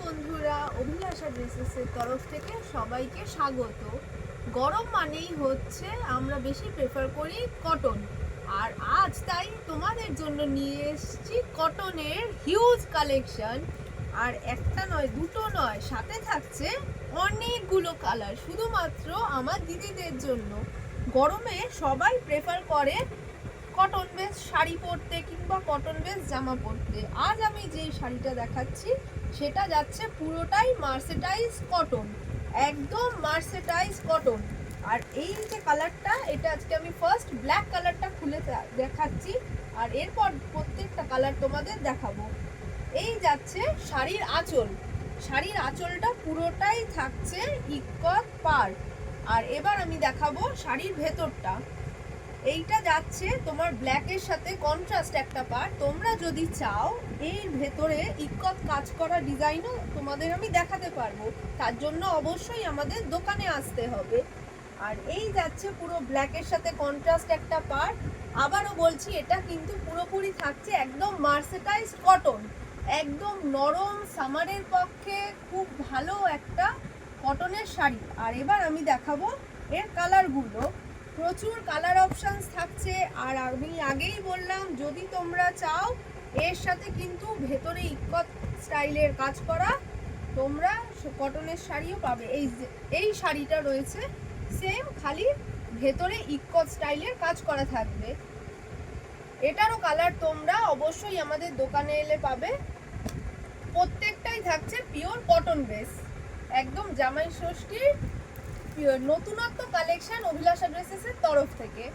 বন্ধুরা, অভিলাষা ড্রেসেসের তরফ থেকে সবাইকে স্বাগত। গরম মানেই হচ্ছে আমরা বেশি প্রেফার করি কটন, আর আজ তাই তোমাদের জন্য নিয়ে এসেছি কটনের হিউজ কালেকশন। আর একটা নয়, দুটো নয়, সাথে থাকছে অনেকগুলো কালার শুধুমাত্র আমার দিদিদের জন্য। গরমে সবাই প্রেফার করে কটন বেস শাড়ি পরতে কিংবা কটন বেস জামা পরতে। আজ আমি যেই শাড়িটা দেখাচ্ছি সেটা যাচ্ছে পুরোটাই মার্সেটাইজ কটন, একদম মার্সেটাইজ কটন। আর এই যে কালারটা, এটা আজকে আমি ফার্স্ট ব্ল্যাক কালারটা খুলে দেখাচ্ছি, আর এরপর প্রত্যেকটা কালার তোমাদের দেখাবো। এই যাচ্ছে শাড়ির আঁচল, শাড়ির আঁচলটা পুরোটাই থাকছে ইকত পার। আর এবার আমি দেখাবো শাড়ির ভেতরটা। এইটা যাচ্ছে তোমার ব্ল্যাকের সাথে কন্ট্রাস্ট একটা পার্ট। তোমরা যদি চাও এর ভেতরে ইকত কাজ করা ডিজাইনও তোমাদের আমি দেখাতে পারবো, তার জন্য অবশ্যই আমাদের দোকানে আসতে হবে। আর এই যাচ্ছে পুরো ব্ল্যাকের সাথে কন্ট্রাস্ট একটা পার্ট। আবারও বলছি, এটা কিন্তু পুরোপুরি থাকছে একদম মার্সেটাইজ কটন, একদম নরম, সামারের পক্ষে খুব ভালো একটা কটনের শাড়ি। আর এবার আমি দেখাবো এর কালারগুলো। প্রচুর কালার অপশানস থাকছে, আর আমি আগেই বললাম যদি তোমরা চাও এর সাথে কিন্তু ভেতরে ইকত স্টাইলের কাজ করা তোমরা কটনের শাড়িও পাবে। এই শাড়িটা রয়েছে সেম, খালি ভেতরে ইকত স্টাইলের কাজ করা থাকবে। এটারও কালার তোমরা অবশ্যই আমাদের দোকানে এলে পাবে। প্রত্যেকটাই থাকছে পিওর কটন বেস, একদম জামাই ষষ্ঠীর নতুনত্ব কালেকশন অভিলাষা ড্রেসেসের তরফ থেকে।